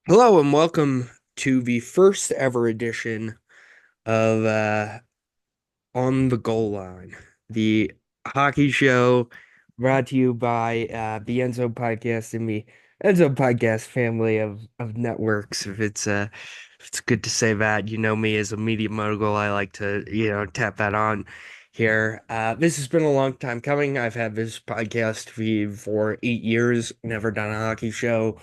Hello and welcome to the first ever edition of On the Goal Line, the hockey show brought to you by the Enzo Podcast and the Enzo Podcast family of networks. If it's good to say that, you know me as a media mogul, I like to, tap that on here. This has been a long time coming. I've had this podcast feed for 8 years, never done a hockey show.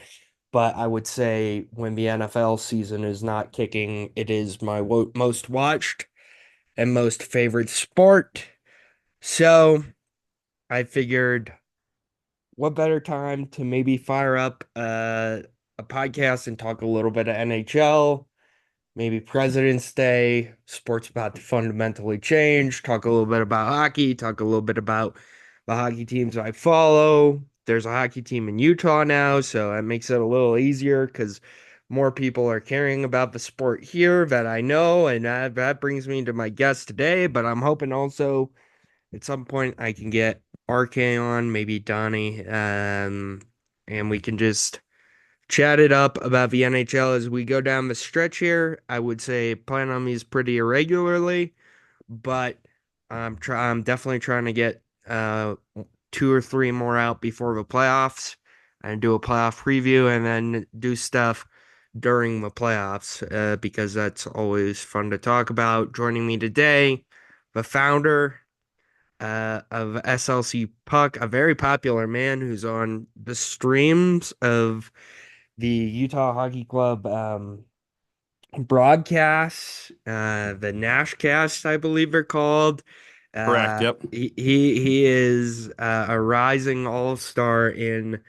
But I would say when the NFL season is not kicking, it is my most watched and most favorite sport. So I figured, what better time to maybe fire up a podcast and talk a little bit of NHL, maybe President's Day, sports about to fundamentally change, talk a little bit about hockey, talk a little bit about the hockey teams I follow. There's a hockey team in Utah now, so that makes it a little easier because more people are caring about the sport here that I know, and that brings me to my guest today. But I'm hoping also at some point I can get RK on, maybe Donnie, and we can just chat it up about the NHL as we go down the stretch here. I would say plan on these pretty irregularly, but I'm definitely trying to get two or three more out before the playoffs and do a playoff preview and then do stuff during the playoffs because that's always fun to talk about. Joining me today, the founder of SLC Puck, a very popular man who's on the streams of the Utah Hockey Club broadcasts, the Nashcast, I believe they're called. Correct. Yep. He is a rising all-star in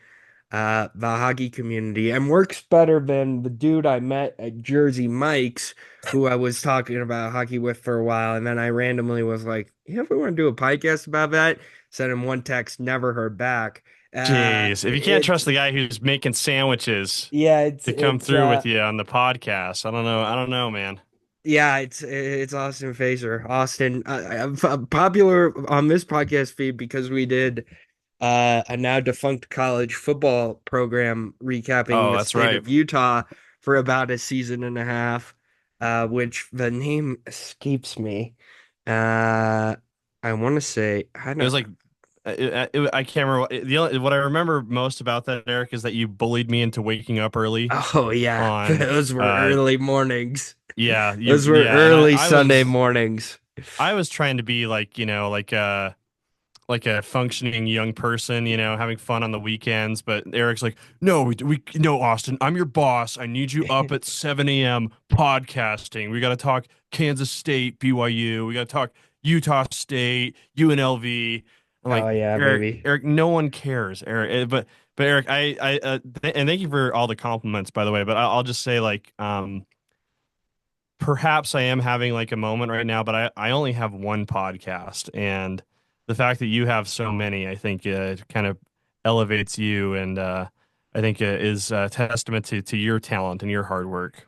the hockey community and works better than the dude I met at Jersey Mike's, who I was talking about hockey with for a while, and then I randomly was like, "You ever want to do a podcast about that?" Sent him one text, never heard back. Jeez, if you can't It's trust the guy who's making sandwiches yeah, it's to come it's through with you on the podcast, I don't know. I don't know, man. Yeah, it's Austin Facer. Austin, I'm popular on this podcast feed because we did a now defunct college football program recapping Oh, the that's state right. of Utah for about a season and a half, which the name escapes me. Uh, I want to say I It don't. was like I can't remember what I remember most about that, Eric, is that you bullied me into waking up early Oh yeah, on those were early mornings. yeah, you Those were yeah, and I early I Sunday was mornings. I was trying to be like, like a functioning young person, having fun on the weekends. But Eric's like, no, we no, Austin, I'm your boss. I need you up at 7 a.m. podcasting. We got to talk Kansas State, BYU. We got to talk Utah State, UNLV. I'm Oh like, yeah, baby. Eric, no one cares, Eric. But Eric, and thank you for all the compliments, by the way. But I'll just say, like, perhaps I am having like a moment right now, but I only have one podcast, and the fact that you have so many, I think, kind of elevates you, and I think is a testament to your talent and your hard work.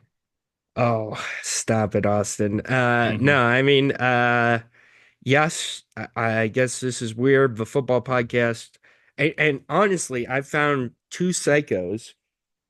Oh, stop it, Austin. Hmm. No, I mean, yes, I guess this is weird. The football podcast, and honestly, I found two psychos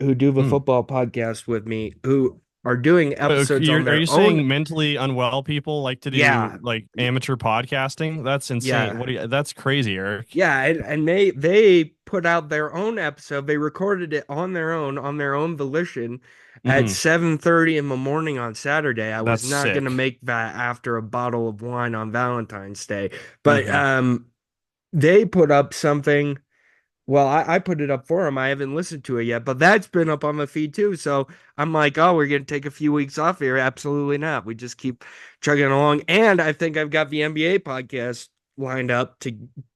who do the Mm. football podcast with me who are doing episodes on Are their you own. saying mentally unwell people like to do Yeah, like amateur podcasting? That's insane. yeah, That's crazy, Eric. yeah, and they put out their own episode. They recorded it on their own volition at Hmm. 7:30 in the morning on Saturday. I was That's not gonna sick. make that after a bottle of wine on Valentine's Day. But Hmm. they put up something. Well, I put it up for them. I haven't listened to it yet, but that's been up on the feed too. So I'm like, oh, we're gonna take a few weeks off here. Absolutely not. We just keep chugging along. And I think I've got the NBA podcast lined up to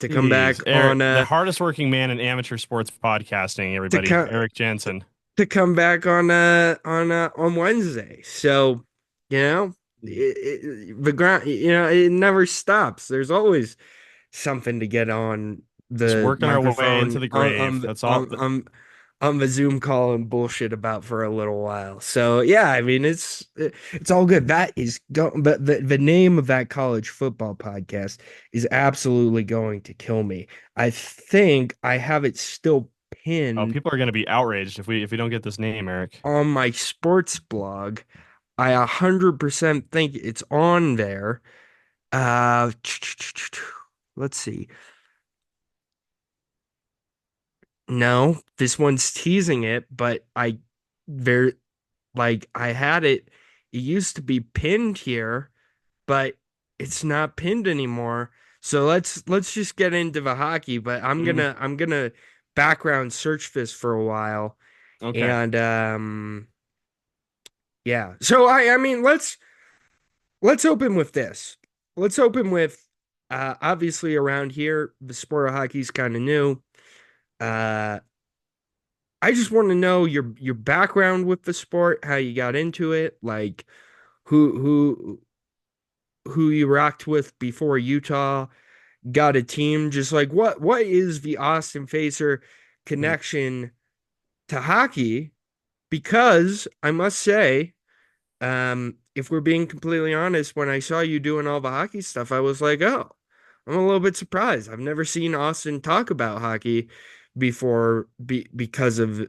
come back Jeez, Eric, on the hardest working man in amateur sports podcasting, to everybody, come Eric Jensen. to come back on Wednesday. So, you know, the ground, it never stops. There's always something to get on Just the working our way into microphone the grave. That's all. on the Zoom call and bullshit about for a little while. So yeah, I mean it's all good. That is go but the name of that college football podcast is absolutely going to kill me. I think I have it still Oh, pinned people are going to be outraged if we don't get this name, Eric. on my sports blog. I 100% think it's on there. Uh, let's see. No, this one's teasing it, but I very like I had it. It used to be pinned here, but it's not pinned anymore. So let's just get into the hockey, but Mm, I'm gonna background search this for a while. okay. And yeah. So I mean let's open with this. Let's open with obviously around here the sport of hockey is kind of new. Uh I just want to know your background with the sport, how you got into it, like who who you rocked with before Utah got a team, just like what is the Austin Facer Mm. connection to hockey? Because I must say, if we're being completely honest, when I saw you doing all the hockey stuff, I was like, oh, I'm a little bit surprised. I've never seen Austin talk about hockey before because of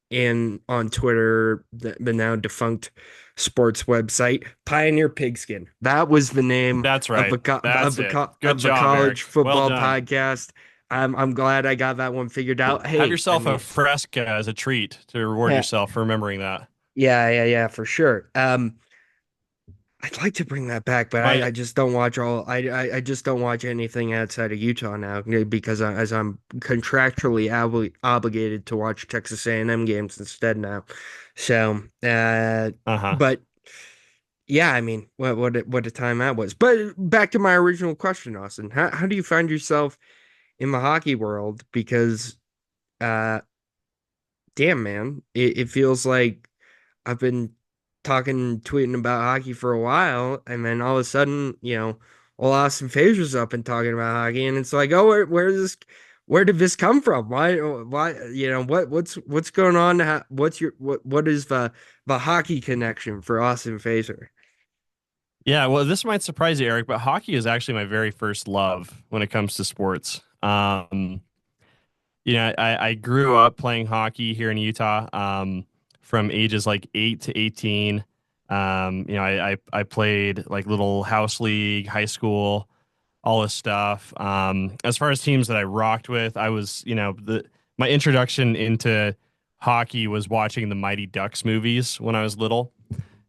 in on Twitter, the now defunct sports website, Pioneer Pigskin. That was the name That's of right. That's it. Good of the job, college Eric. Well football done. podcast. I'm glad I got that one figured out. Have Hey, I yourself a mean, fresca as a treat to reward yeah, yourself for remembering that. yeah, for sure. I'd like to bring that back, but My I just don't watch I just don't watch anything outside of Utah now because as I'm contractually obligated to watch Texas A&M games instead now. So, uh-huh. but yeah, I mean, what a time that was. But back to my original question, Austin, how do you find yourself in the hockey world? Because uh, damn man, it feels like I've been talking, tweeting about hockey for a while, and then all of a sudden, old Austin Fazier's up and talking about hockey, and it's like, oh, where did this come from? Why, what's going on? What is the hockey connection for Austin Fazer? Yeah, well, this might surprise you, Eric, but hockey is actually my very first love when it comes to sports. I grew up playing hockey here in Utah, from ages like 8 to 18. I played like little house league, high school, all this stuff. As far as teams that I rocked with, I was, my introduction into hockey was watching the Mighty Ducks movies when I was little,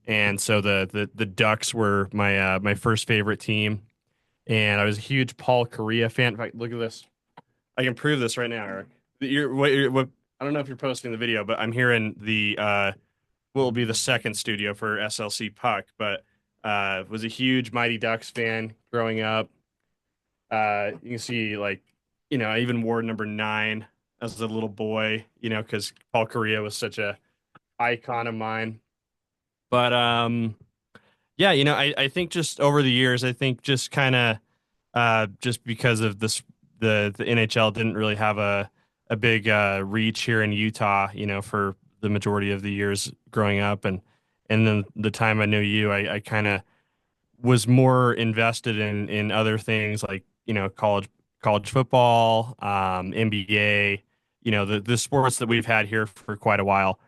and so the Ducks were my first favorite team, and I was a huge Paul Correa fan. In fact, look at this. I can prove this right now, Eric. What I don't know if you're posting the video, but I'm here in the what will be the second studio for SLC Puck, but was a huge Mighty Ducks fan growing up. You can see like, I even wore number 9 as a little boy, because Paul Correa was such a icon of mine. But yeah, I think just over the years, I think just kind of just because of this, the NHL didn't really have a big reach here in Utah, for the majority of the years growing up, and then the time I knew you, I kind of was more invested in other things like college football, NBA, the sports that we've had here for quite a while.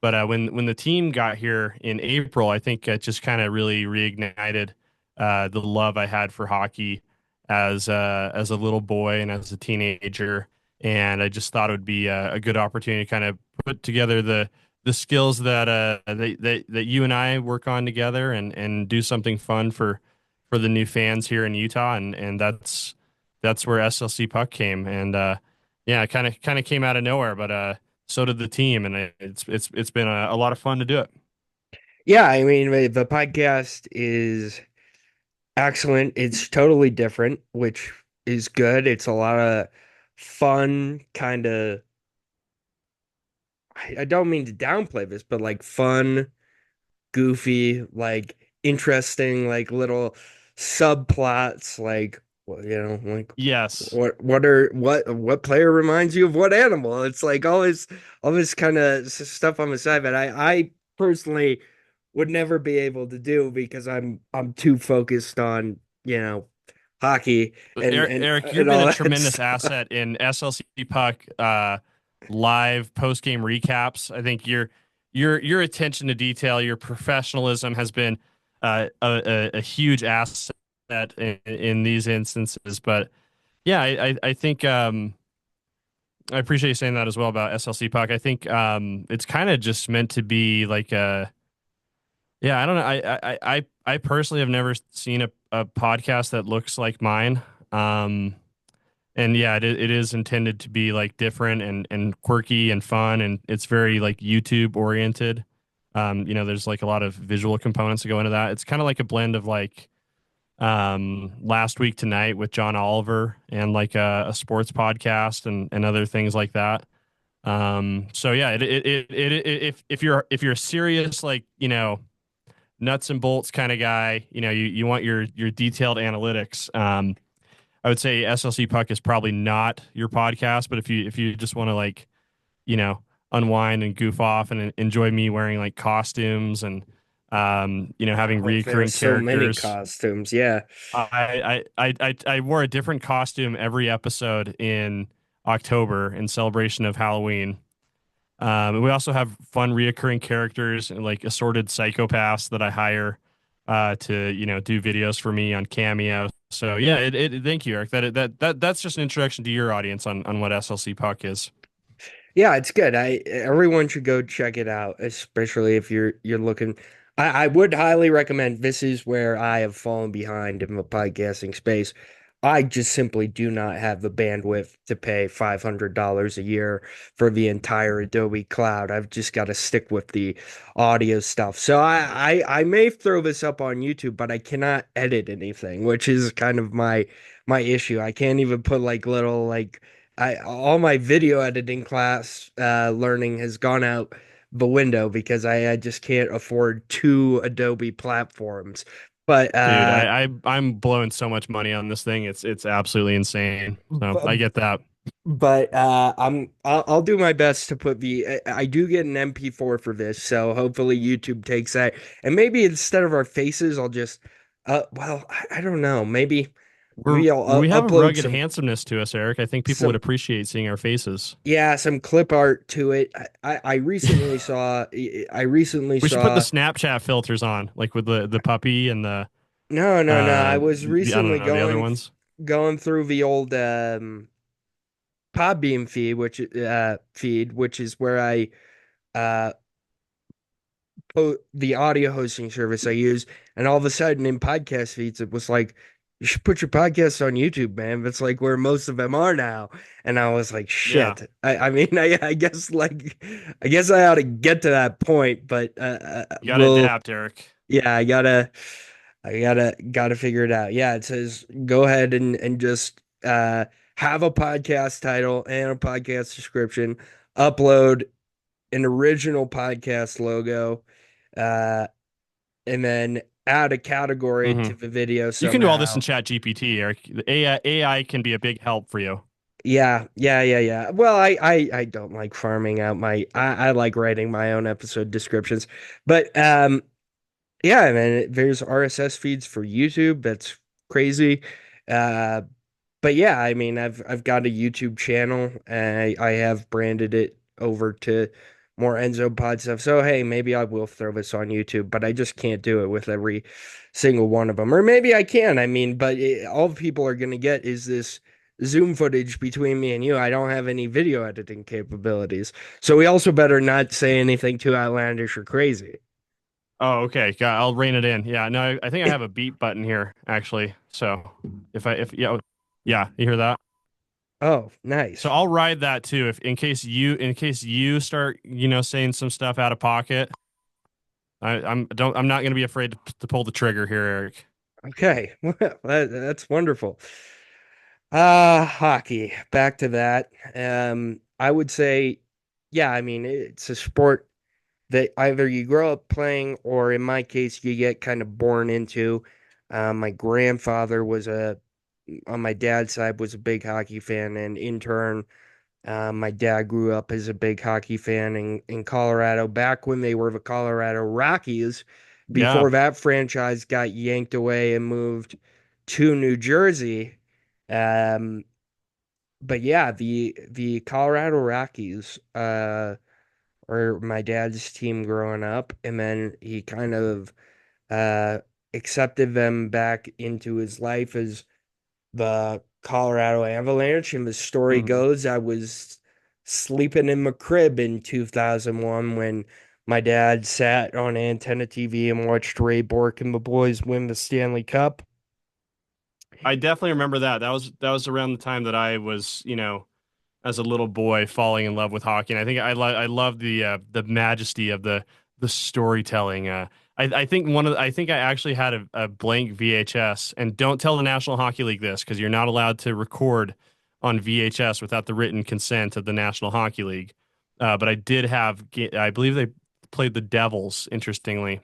But when the team got here in April, I think it just kind of really reignited the love I had for hockey as a little boy and as a teenager, and I just thought it would be a good opportunity to kind of put together the skills that you and I work on together, and do something fun for the new fans here in Utah, and that's where SLC Puck came, and yeah, it kind of came out of nowhere, but so did the team, and it's been a lot of fun to do it. Yeah, I mean, the podcast is excellent. It's totally different, which is good. It's a lot of fun, kind of. I don't mean to downplay this, but like fun, goofy, like interesting, like little subplots, like like Yes. what player reminds you of what animal? It's like all this kind of stuff on the side that I personally would never be able to do because I'm too focused on, hockey and Eric, you've and been all a that tremendous stuff. asset in SLC Puck live post game recaps. I think your attention to detail, your professionalism has been a huge asset in these instances. But yeah, I think I appreciate you saying that as well about SLC Puck. I think it's kind of just meant to be like a yeah. I don't know. I personally have never seen a podcast that looks like mine. Um, and yeah, it is intended to be like different and quirky and fun, and it's very like YouTube oriented. There's like a lot of visual components that go into that. It's kind of like a blend of like Last Week Tonight with John Oliver and like a sports podcast and other things like that. So yeah, if you're a serious like nuts and bolts kind of guy, you want your detailed analytics. I would say SLC Puck is probably not your podcast, but if you just want to like, you know, unwind and goof off and enjoy me wearing like costumes and having Oh, there's reoccurring so many characters. costumes. Yeah. I wore a different costume every episode in October in celebration of Halloween. And we also have fun reoccurring characters and like assorted psychopaths that I hire to do videos for me on Cameo. So yeah, thank you, Eric. That's just an introduction to your audience on what SLC Puck is. Yeah, it's good. Everyone should go check it out, especially if you're looking. I would highly recommend. This is where I have fallen behind in the podcasting space. I just simply do not have the bandwidth to pay $500 a year for the entire Adobe Cloud. I've just got to stick with the audio stuff. So I may throw this up on YouTube, but I cannot edit anything, which is kind of my issue. I can't even put like little like I all my video editing class learning has gone out the window because I just can't afford two Adobe platforms. But Dude, I'm blowing so much money on this thing. It's absolutely insane. So I bu- get that. I'll do my best to put I do get an MP4 for this, so hopefully YouTube takes that. And maybe instead of our faces, I'll just well, I don't know. Maybe I'll We have a upload rugged some handsomeness to us, Eric. I think people would some appreciate seeing our faces. yeah, some clip art to it. I recently saw I recently We should put the saw Snapchat filters on, like with the puppy and no. I was I don't recently know, the other ones. going through the old Podbeam feed, which is where I uh the audio hosting service I use, and all of a sudden in podcast feeds it was like you should put your podcasts on YouTube, man. That's like where most of them are now. And I was like, Yeah, shit. I mean, I guess I guess I ought to get to that point, but you got to we'll adapt, Eric. yeah, gotta figure it out. Yeah, it says go ahead and just have a podcast title and a podcast description, upload an original podcast logo, uh, and then add a category hmm to the video You can do all this in somehow. Chat GPT, Eric. The AI can be a big help for you. Yeah. Well, I don't like farming out I like writing my own episode descriptions. But yeah, man, there's RSS feeds for YouTube. That's crazy. Uh but yeah, I mean, I've got a YouTube channel. And I have branded it over to more Enzo Pod stuff. So hey, maybe I will throw this on YouTube, but I just can't do it with every single one of them. Or maybe I can. I mean, but all people are gonna get is this Zoom footage between me and you. I don't have any video editing capabilities, so we also better not say anything too outlandish or crazy. Oh, okay. I'll rein it in. Yeah, no, I think I have a beep button here actually. So if yeah, yeah, you hear that? Oh, So nice. I'll ride that too. If in case you start saying some stuff out of pocket, I'm not going to be afraid to pull the trigger here, Eric. Okay, well, that's wonderful. Hockey. Back to that. I would say, yeah, I mean, it's a sport that either you grow up playing or in my case, you get kind of born into. My grandfather on my dad's side, was a big hockey fan, and in turn, my dad grew up as a big hockey fan in Colorado back when they were the Colorado Rockies, Yeah. before that franchise got yanked away and moved to New Jersey. Um, but yeah, the Colorado Rockies were my dad's team growing up, and then he kind of uh accepted them back into his life as the Colorado Avalanche. And the story Mhm. goes, I was sleeping in my crib in 2001 when my dad sat on antenna TV and watched Ray Bork and the boys win the Stanley Cup. I definitely remember that. That was around the time that I was, as a little boy falling in love with hockey. And I think I love the majesty of the storytelling. I think I think I actually had a blank VHS. And don't tell the National Hockey League this because you're not allowed to record on VHS without the written consent of the National Hockey League. But I did have, I believe they played the Devils, interestingly,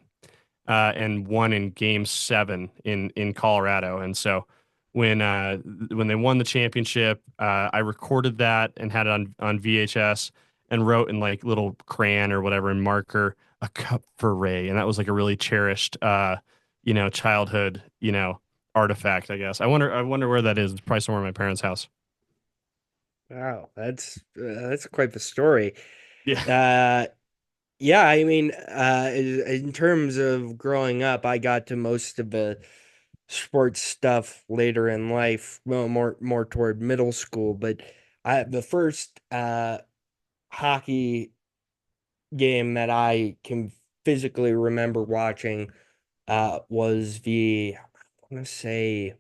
and won in Game 7 in Colorado. And so when they won the championship, I recorded that and had it on VHS and wrote in like little crayon or whatever in marker a cup for Ray, and that was like a really cherished childhood artifact. I guess I wonder where that is. It's probably somewhere in my parents' house. Wow, that's quite the story. Yeah. Uh, yeah, I mean, in terms of growing up, I got to most of the sports stuff later in life, well, more toward middle school. But the first hockey game that I can physically remember watching was the, I want to say,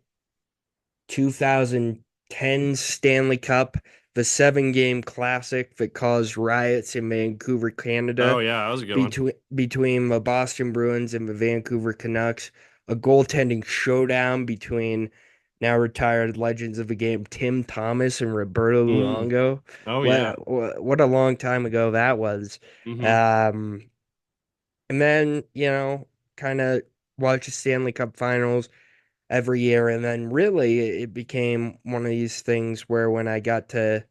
2010 Stanley Cup, the 7 game classic that caused riots in Vancouver, Oh Canada, yeah, that was a good one. between the Boston Bruins and the Vancouver Canucks, a goaltending showdown between now retired legends of the game Tim Thomas and Roberto Mm. Luongo. Oh yeah. What a long time ago that was. Hmm. Um, and then, kind of watch the Stanley Cup Finals every year. And then really it became one of these things where when I got to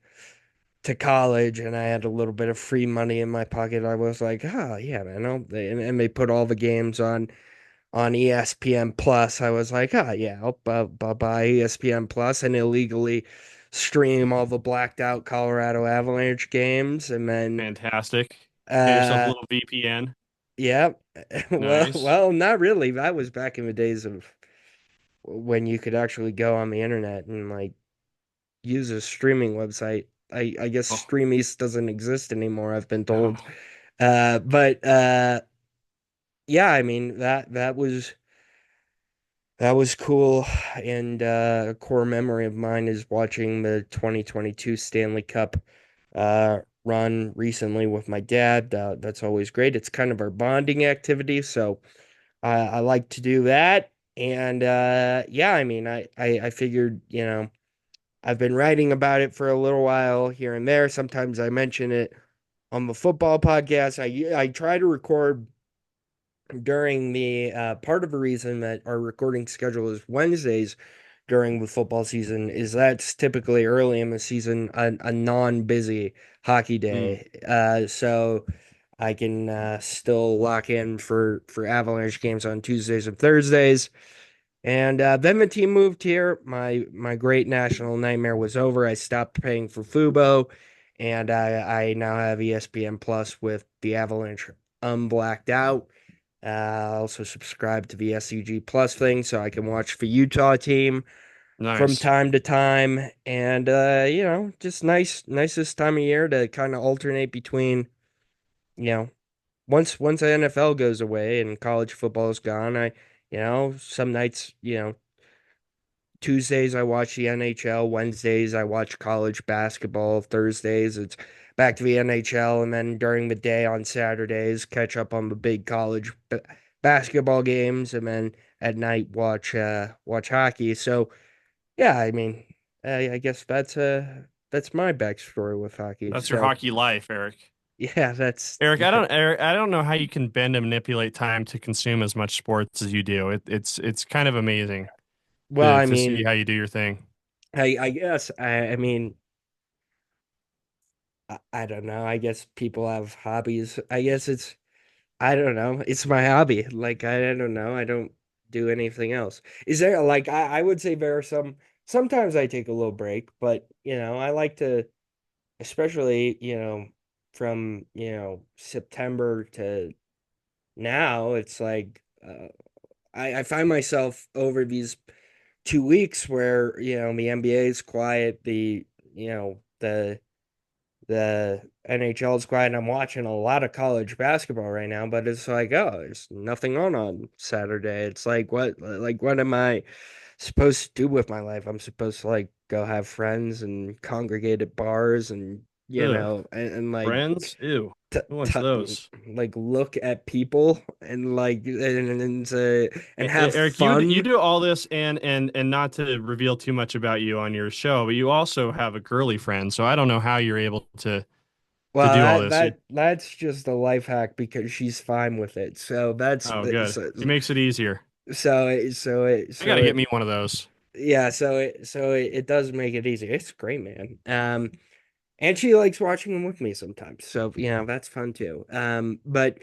college and I had a little bit of free money in my pocket, I was like, oh yeah, man. And they put all the games on ESPN Plus. I was like, oh yeah, I'll buy ESPN Plus and illegally stream all the blacked out Colorado Avalanche games. And then Fantastic. Get yourself a uh little VPN. yeah, Nice. not really. That was back in the days of when you could actually go on the internet and like use a streaming website. I guess Oh, Stream East doesn't exist anymore, I've been told. oh, But yeah, I mean that was cool. And a core memory of mine is watching the 2022 Stanley Cup run recently with my dad. That's always great. It's kind of our bonding activity, so I like to do that. And yeah, I mean, I figured, I've been writing about it for a little while here and there. Sometimes I mention it on the football podcast. I try to record during the part of the reason that our recording schedule is Wednesdays during the football season is that's typically early in the season a non-busy hockey mm, day. So I can still lock in for Avalanche games on Tuesdays and Thursdays. And then the team moved here. My great national nightmare was over. I stopped paying for Fubo, and I now have ESPN Plus with the Avalanche unblacked out. I also subscribe to the SEG Plus thing so I can watch the Utah team from nice. time to time. And just nice this time of year to kind of alternate between, you know, once the NFL goes away and college football is gone, some nights, Tuesdays I watch the NHL, Wednesdays I watch college basketball, Thursdays it's back to the NHL, and then during the day on Saturdays catch up on the big college basketball games, and then at night watch hockey. So yeah, I mean, I guess that's my backstory with hockey. That's your So hockey life, Eric. yeah, Eric, I don't know how you can bend and manipulate time to consume as much sports as you do. It's kind of amazing well, to I to see mean, how you do your thing. I guess I mean I don't know. I guess people have hobbies. I guess I don't know. It's my hobby. Like I don't know. I don't do anything else. Is there like I would say there are sometimes I take a little break, but I like to, especially, from, September to now, it's like I find myself over these 2 weeks where, the NBA is quiet, the NHL is quiet, and I'm watching a lot of college basketball right now, but it's like, oh, there's nothing on Saturday. It's like what am I supposed to do with my life? I'm supposed to like go have friends and congregate at bars and Ugh. and like Friends? Ew. t Who wants t those? like look at people and like and have Eric, you fun. do all this and not to reveal too much about you on your show, but you also have a girly friend, so I don't know how you're able to Well, do all that this. that that's just a life hack because she's fine with it. So that's Oh, good. It makes it easier. I gotta get me one of those. yeah, it does make it easy. It's great, man. And she likes watching them with me sometimes. So, that's fun too. But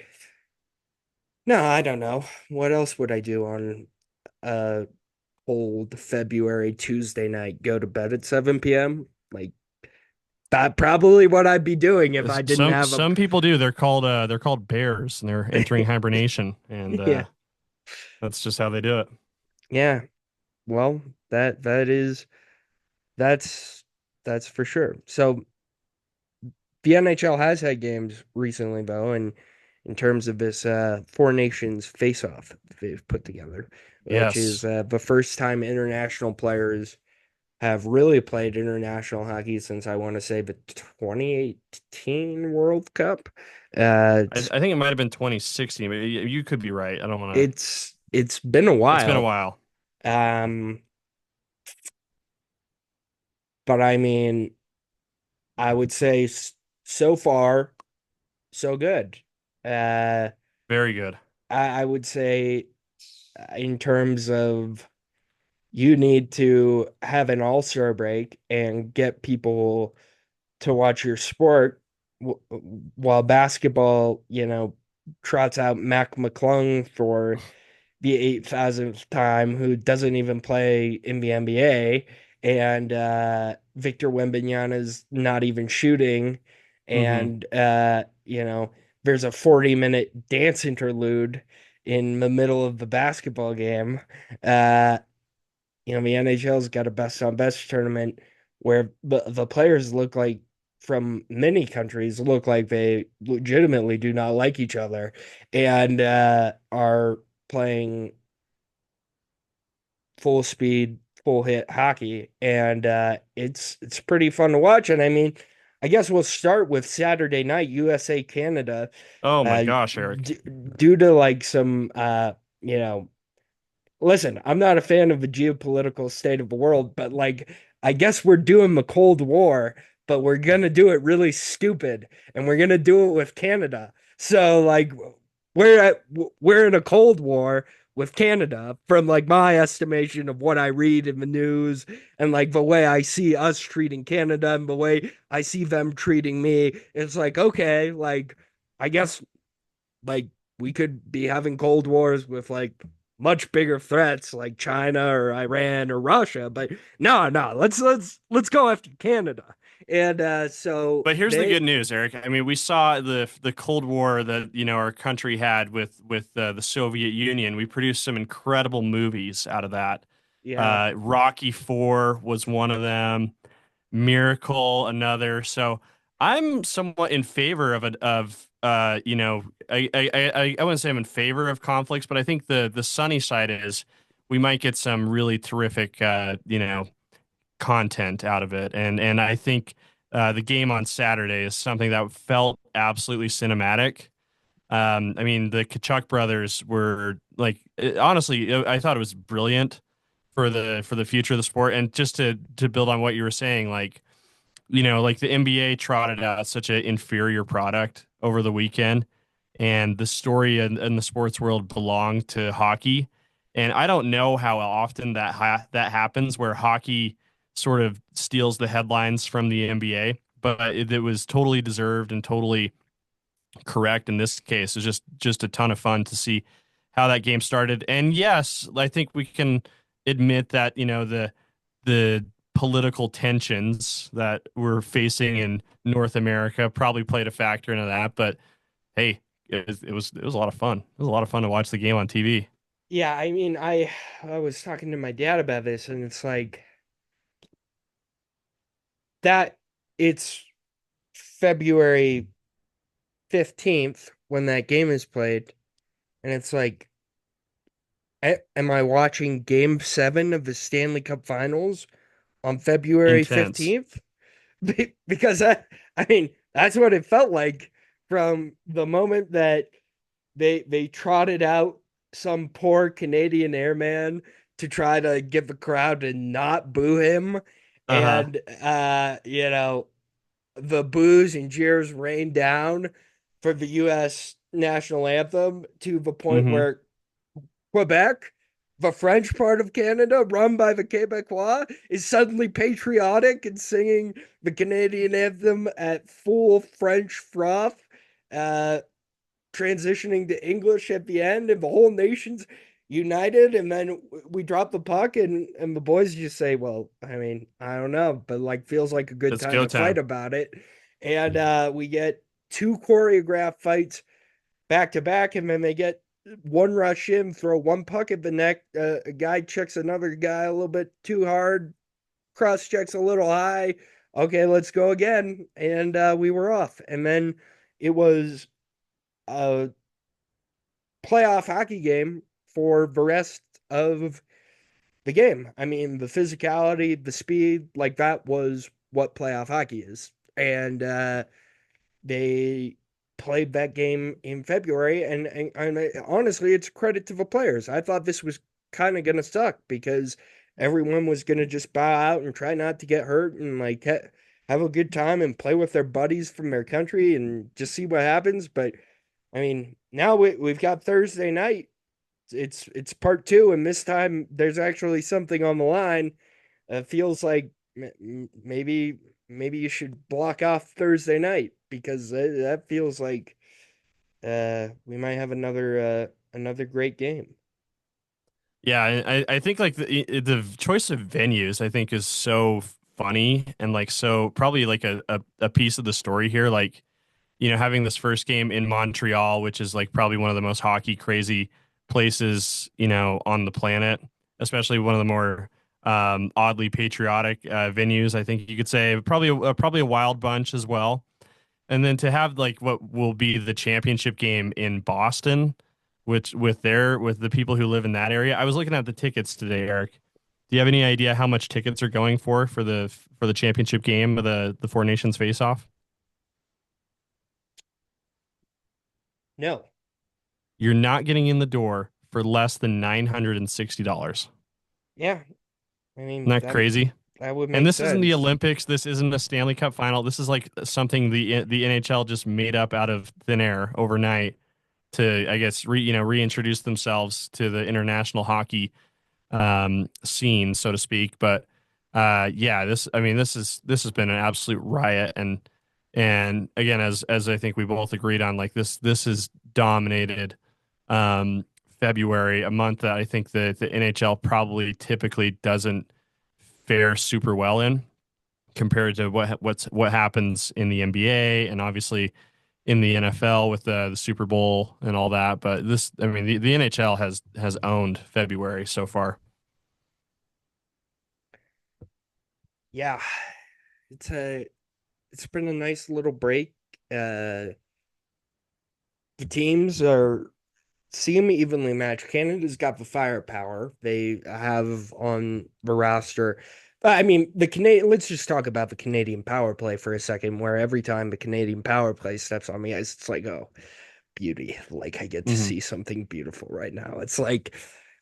no, I don't know. What else would I do on a cold February Tuesday night? Go to bed at 7 p.m.? Like that probably what I'd be doing if I didn't have a Some people do. They're called bears, and they're entering hibernation, and yeah. that's just how they do it. Yeah. Well, that is that's that's for sure. So the NHL has had games recently, though, and in terms of this Four Nations face-off they've put together, which is Yes, the first time international players have really played international hockey since I want to say the 2018 World Cup. I think it might have been 2016, but you could be right. I don't want to. It's been a It's been a while, while. um, but I mean, I would say so far so good. Uh, Very good. I would say in terms of you need to have an all-star break and get people to watch your sport while basketball, trots out Mac McClung for the 8,000th time, who doesn't even play in the NBA, and Victor Wembanyama's not even shooting, Hmm. and there's a 40-minute dance interlude in the middle of the basketball game. Uh, the NHL's got a best on best tournament where the players look like from many countries look like they legitimately do not like each other and are playing full speed, full hit hockey, and it's pretty fun to watch. And I mean, I guess we'll start with Saturday night, USA Canada, Oh my uh, gosh, Eric. d due to like some you know listen, I'm not a fan of the geopolitical state of the world, but like, I guess we're doing the Cold War, but we're gonna do it really stupid, and we're gonna do it with Canada. So like, we're in a Cold War with Canada from like my estimation of what I read in the news and like the way I see us treating Canada and the way I see them treating me. It's like, okay, like I guess like we could be having cold wars with like much bigger threats like China or Iran or Russia, but no, let's go after Canada. And so But here's the they good news, Eric. I mean, we saw the Cold War that our country had with the Soviet Union. We produced some incredible movies out of that. yeah, Rocky Four was one of them. Miracle, another. So I'm somewhat in favor of I wouldn't say I'm in favor of conflicts, but I think the sunny side is we might get some really terrific content out of it, and I think the game on Saturday is something that felt absolutely cinematic. I mean, the Kachuk brothers were like, honestly, I thought it was brilliant for the future of the sport, and just to build on what you were saying, like like the NBA trotted out such an inferior product over the weekend, and the story in the sports world belonged to hockey. And I don't know how often that happens, where hockey sort of steals the headlines from the NBA, but it was totally deserved and totally correct in this case. It's just a ton of fun to see how that game started. And yes, I think we can admit that, the political tensions that we're facing in North America probably played a factor into that. But hey, it was a lot of fun. It was a lot of fun to watch the game on TV. Yeah, I mean, I was talking to my dad about this, and it's like that it's February 15th when that game is played, and it's like, am I watching game 7 of the Stanley Cup Finals on February Intense. 15th? Because I mean, that's what it felt like from the moment that they trotted out some poor Canadian airman to try to get the crowd to not boo him. Uh-huh. And the boos and jeers rained down for the US national anthem to the point Mm-hmm. where Quebec, the French part of Canada, run by the Quebecois, is suddenly patriotic and singing the Canadian anthem at full French froth, uh, transitioning to English at the end, and the whole nation's united. And then we drop the puck, and the boys just say, "Well, I mean, I don't know, but like feels like a good It's time go to fight time. about it." And we get two choreographed fights back to back, and then they get one rush in, throw one puck at the neck. A guy checks another guy a little bit too hard, cross checks a little high. Okay, let's go again. And we were off. And then it was a playoff hockey game for the rest of the game. I mean, the physicality, the speed, like that was what playoff hockey is. And they played that game in February, and honestly, it's a credit to the players. I thought this was kind of gonna suck because everyone was gonna just bow out and try not to get hurt and like have a good time and play with their buddies from their country and just see what happens. But I mean, now we've got Thursday night. It's part two, and this time there's actually something on the line. It feels like maybe you should block off Thursday night because that feels like we might have another great game. Yeah, I think like the choice of venues I think is so funny and like so probably like a piece of the story here. Like, having this first game in Montreal, which is like probably one of the most hockey crazy places, on the planet, especially one of the more oddly patriotic venues, I think you could say. Probably a wild bunch as well. And then to have like what will be the championship game in Boston, which with the people who live in that area. I was looking at the tickets today, Eric. Do you have any idea how much tickets are going for the championship game of the Four Nations face off? No, You're not getting in the door for less than $960. yeah, I Isn't mean that crazy? that would And make this isn't the sense. Olympics. This isn't a Stanley Cup final. This is like something the NHL just made up out of thin air overnight to, I guess, reintroduce themselves to the international hockey scene, so to speak. But yeah, this has been an absolute riot, and again, as I think we both agreed on, like this has dominated um, February, a month that I think the NHL probably typically doesn't fare super well in compared to what happens in the NBA and obviously in the NFL with the Super Bowl and all that. But the NHL has owned February so far. Yeah, it's a it's been a nice little break. The teams are seem evenly matched. Canada's got the firepower they have on the roster. I mean, the Canadian. Let's just talk about the Canadian power play for a second. Where every time the Canadian power play steps on the ice, it's like, oh, beauty. Like I get to Hmm. see something beautiful right now. It's like,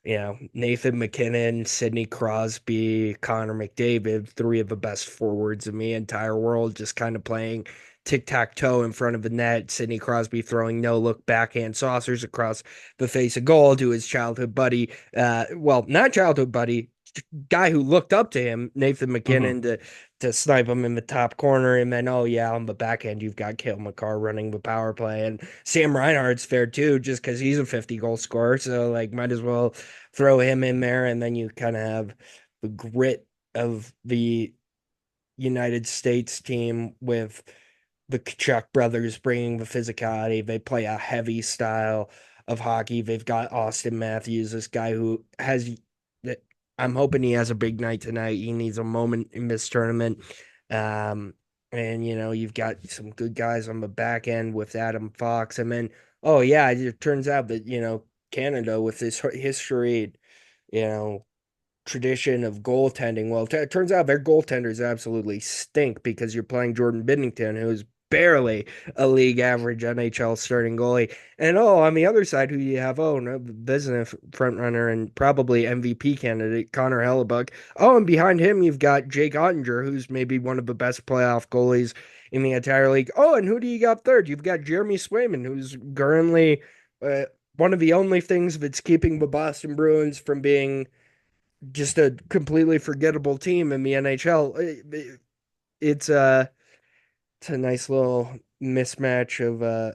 Nathan McKinnon, Sidney Crosby, Connor McDavid, three of the best forwards in the entire world, just kind of playing tic-tac-toe in front of the net. Sidney Crosby throwing no-look backhand saucers across the face of goal to his childhood buddy. Well, not childhood buddy, guy who looked up to him, Nathan Hmm. McKinnon, to to snipe him in the top corner. And then, oh yeah, on the back end, you've got Cale McCarr running the power play, and Sam Reinhart's fair too, just because he's a 50 goal scorer. So like, might as well throw him in there, and then you kind of have the grit of the United States team with the Kachuk brothers bringing the physicality. They play a heavy style of hockey. They've got Austin Matthews, this guy who has that. I'm hoping he has a big night tonight. He needs a moment in this tournament. Um, and you've got some good guys on the back end with Adam Fox. And then, oh yeah, it turns out that, Canada with this history, you know, tradition of goaltending. Well, it turns out their goaltenders absolutely stink because you're playing Jordan Binnington, who's barely a league average NHL starting goalie. And oh, on the other side, who you have? Oh, no, business front runner and probably MVP candidate Connor Hellebuck. Oh, and behind him, you've got Jake Ottinger, who's maybe one of the best playoff goalies in the entire league. Oh, and who do you got third? You've got Jeremy Swayman, who's currently one of the only things that's keeping the Boston Bruins from being just a completely forgettable team in the NHL. It's a nice little mismatch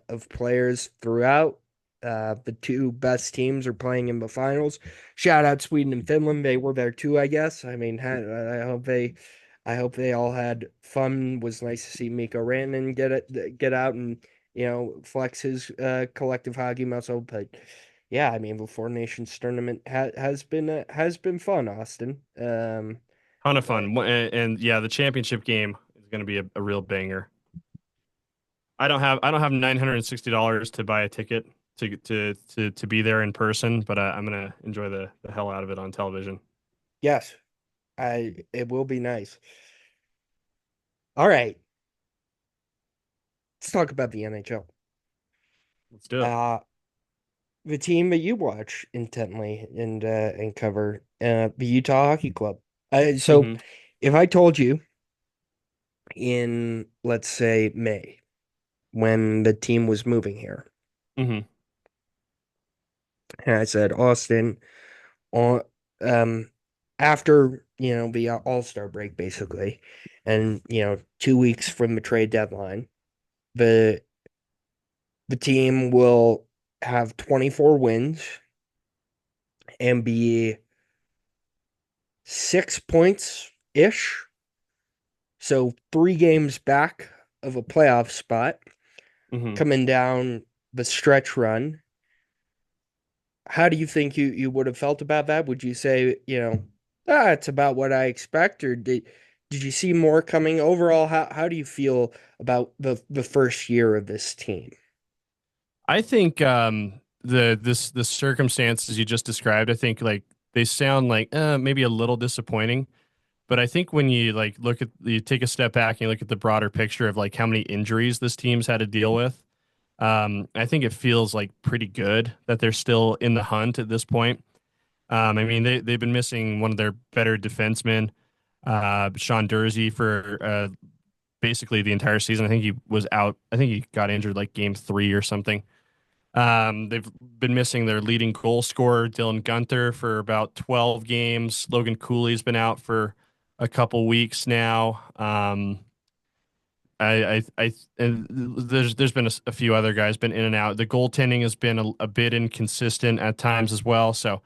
of players throughout. The two best teams are playing in the finals. Shout out Sweden and Finland; they were there too, I guess. I mean, I hope they all had fun. It was nice to see Mikko Rantanen get out and flex his collective hockey muscle. But yeah, I mean, the Four Nations tournament has been fun, Austin. Ton of Uh, fun. And yeah, the championship game is going to be a real banger. I don't have $960 to buy a ticket to be there in person, but I'm gonna enjoy the hell out of it on television. yes, I it will be nice. All right, let's talk about the NHL. Let's do it. Uh, the team that you watch intently and cover, the Utah Hockey Club. So, Hmm. if I told you in, let's say, May, when the team was moving here, Hmm. and I said, Austin, on after the All-Star break, basically, and 2 weeks from the trade deadline, the the team will have 24 wins and be 6 points ish. So 3 games back of a playoff spot Hmm. coming down the stretch run. How do you think you would have felt about that? Would you say, it's about what I expect, or did you see more coming? Overall, how do you feel about the first year of this team? I think the circumstances you just described, I think like they sound like maybe a little disappointing. But I think when you like you take a step back and you look at the broader picture of like how many injuries this team's had to deal with, I think it feels like pretty good that they're still in the hunt at this point. I mean, they've been missing one of their better defensemen, Sean Dursey, for basically the entire season. I think he was out. I think he got injured like game three or something. They've been missing their leading goal scorer, Dylan Gunther, for about 12 games. Logan Cooley's been out for a couple weeks now. And there's been a few other guys been in and out. The goaltending has been a bit inconsistent at times as well. So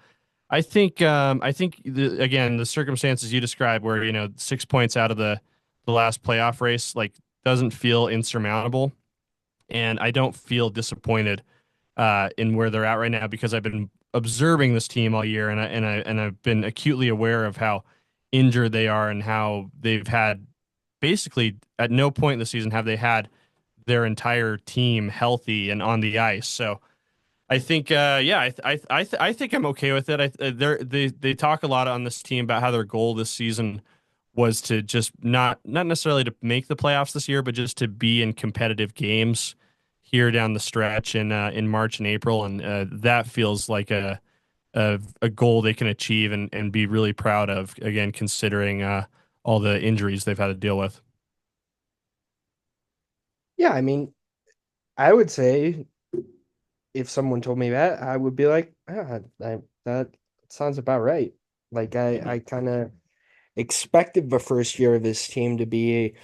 I think again the circumstances you described, where 6 points out of the last playoff race, like doesn't feel insurmountable, and I don't feel disappointed in where they're at right now because I've been observing this team all year, and I've been acutely aware of how injured they are and how they've had basically at no point in the season have they had their entire team healthy and on the ice. So I think, yeah, I think I'm okay with it. They talk a lot on this team about how their goal this season was to just not necessarily to make the playoffs this year, but just to be in competitive games here down the stretch in March and April, and that feels like a goal they can achieve and be really proud of. Again, considering all the injuries they've had to deal with. Yeah, I mean, I would say if someone told me that, I would be like, that sounds about right. Like I Hmm. kind of expected the first year of this team to be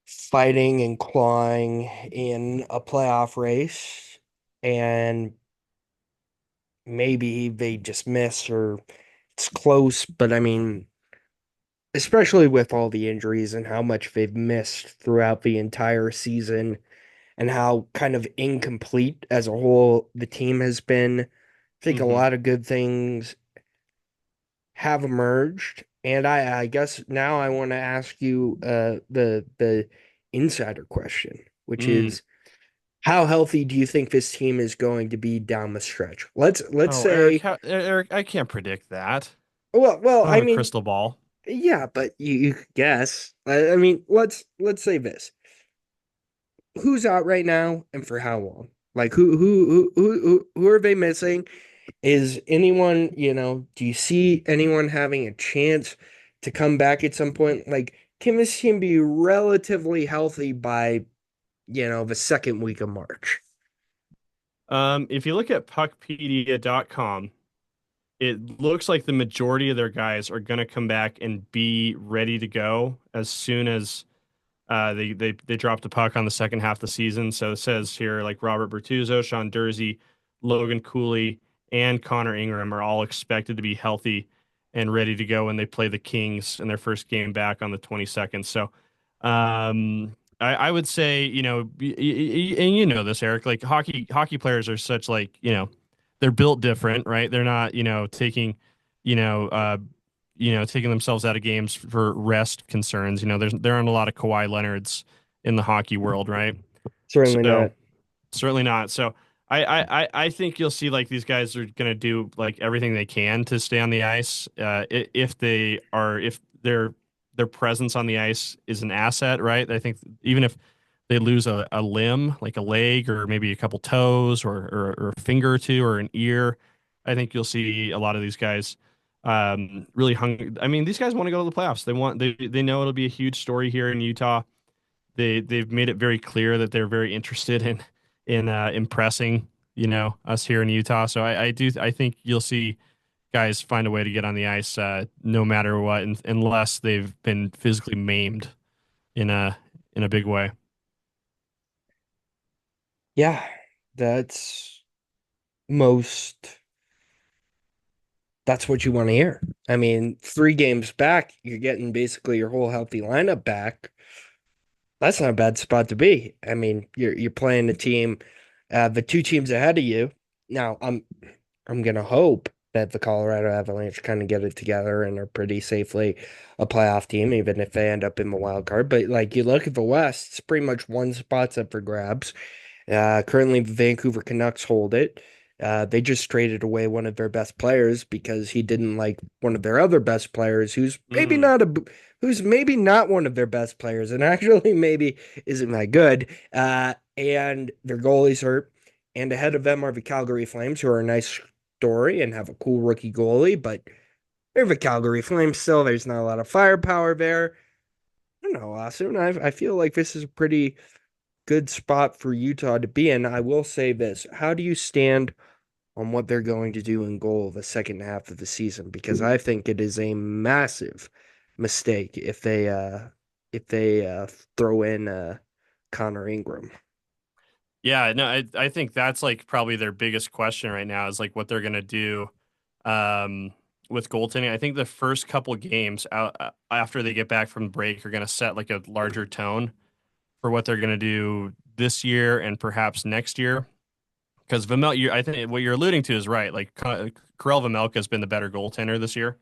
fighting and clawing in a playoff race, and maybe they just miss or it's close. But I mean, especially with all the injuries and how much they've missed throughout the entire season and how kind of incomplete as a whole the team has been. I think a Hmm. lot of good things have emerged. And I guess now I want to ask you the insider question, which Mm. is how healthy do you think this team is going to be down the stretch? Let's Oh, Eric, say, Eric, I can't predict that. well, I don't I have a mean, crystal ball. yeah, but you could guess. I mean, let's say this: who's out right now and for how long? Like who are they missing? Is anyone, do you see anyone having a chance to come back at some point? Like, can this team be relatively healthy by, the second week of March? If you look at puckpedia.com, it looks like the majority of their guys are going to come back and be ready to go as soon as they dropped the puck on the second half of the season. So it says here like Robert Bertuzzo, Sean Dursey, Logan Cooley, and Connor Ingram are all expected to be healthy and ready to go when they play the Kings in their first game back on the 22nd. So I would say, and you know this, Eric, like hockey players are such like, they're built different, right? They're not, you know, uh, taking themselves out of games for rest concerns. There aren't a lot of Kawhi Leonards in the hockey world, right? Certainly So not. certainly not. So I think you'll see like these guys are gonna do like everything they can to stay on the ice. If their presence on the ice is an asset, right? I think even if they lose a limb, like a leg or maybe a couple toes or a finger or two or an ear, I think you'll see a lot of these guys really hungry. I mean, these guys want to go to the playoffs. They know it'll be a huge story here in Utah. They've made it very clear that they're very interested in impressing, us here in Utah. So I think you'll see guys find a way to get on the ice no matter what, unless they've been physically maimed in a big way. Yeah, that's most that's what you want to hear. I mean, 3 games back, you're getting basically your whole healthy lineup back. That's not a bad spot to be. I mean, you're playing the team, the two teams ahead of you. Now, I'm gonna hope that the Colorado Avalanche kind of get it together and are pretty safely a playoff team, even if they end up in the wild card. But like you look at the West, it's pretty much one spot's up for grabs. Currently, the Vancouver Canucks hold it. They just traded away one of their best players because he didn't like one of their other best players, Mm. who's maybe not one of their best players, and actually maybe isn't that good. And their goalie's hurt, and ahead of them are the Calgary Flames, who are a nice story and have a cool rookie goalie, but they're the Calgary Flames still. There's not a lot of firepower there. I don't know, Austin. I feel like this is a pretty good spot for Utah to be in. I will say this. How do you stand on what they're going to do in goal the second half of the season? Because I think it is a massive mistake if they throw in Connor Ingram. Yeah, no, I think that's like probably their biggest question right now is like what they're gonna do um, with goaltending. I think the first couple games out after they get back from break are gonna set like a larger tone for what they're gonna do this year and perhaps next year. Because I think what you're alluding to is right. Like Karel Vejmelka has been the better goaltender this year.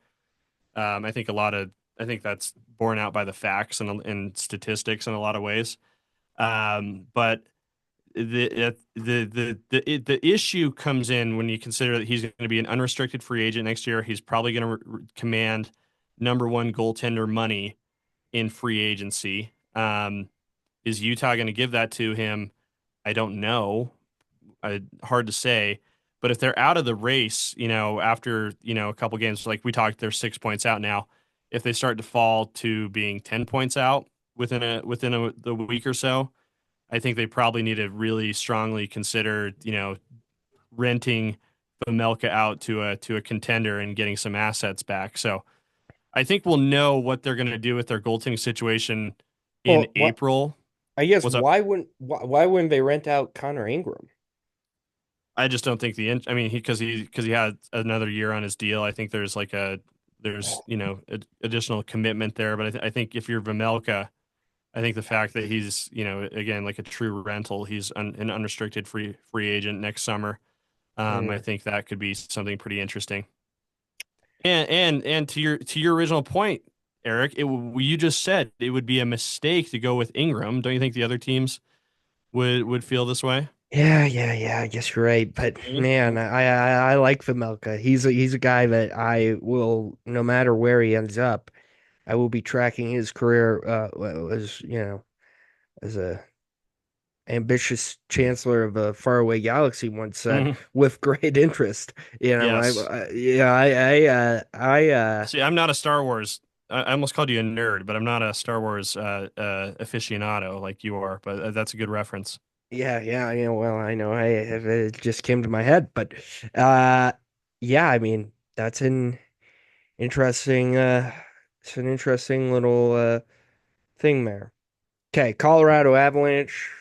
I think I think that's borne out by the facts and statistics in a lot of ways. But the issue comes in when you consider that he's going to be an unrestricted free agent next year. He's probably going to command number one goaltender money in free agency. Is Utah going to give that to him? I don't know. Hard to say. But if they're out of the race, after a couple games, like we talked, they're 6 points out now. If they start to fall to being 10 points out within the week or so, I think they probably need to really strongly consider, renting Melka out to a contender and getting some assets back. So I think we'll know what they're going to do with their goaltending situation in Well, what April. I guess What's up? why wouldn't they rent out Connor Ingram? I just don't think I mean, because he had another year on his deal. I think there's additional commitment there. But I think if you're Vemelka, I think the fact that he's again like a true rental, he's an unrestricted free agent next summer. I Mm. think that could be something pretty interesting. And to your original point, Eric, you just said it would be a mistake to go with Ingram. Don't you think the other teams would feel this way? Yeah. I guess you're right, but man, I like Vamelka. He's a guy that I will, no matter where he ends up, I will be tracking his career. As as a ambitious chancellor of a faraway galaxy once said, Mhm. with great interest. Yes. See, I'm not a Star Wars. I almost called you a nerd, but I'm not a Star Wars aficionado like you are. But that's a good reference. yeah. Well, I know, it just came to my head, but uh, yeah, I mean, that's an interesting, it's an interesting little thing there. Okay, Colorado Avalanche,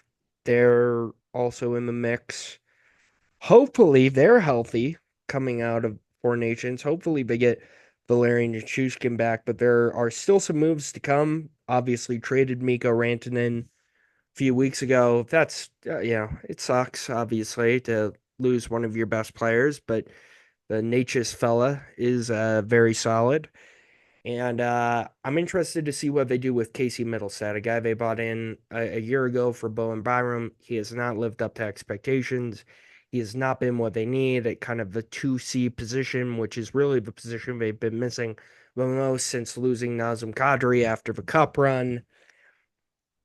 they're also in the mix. Hopefully, they're healthy coming out of Four Nations. Hopefully, they get Valerian Nichushkin back, but there are still some moves to come. Obviously, traded Mikko Rantanen a few weeks ago. That's, it sucks, obviously, to lose one of your best players, but the Natchez fella is very solid. And I'm interested to see what they do with Casey Middlestat, a guy they bought in a year ago for Bowen Byram. He has not lived up to expectations. He has not been what they need at kind of the 2C position, which is really the position they've been missing the most since losing Nazem Kadri after the cup run.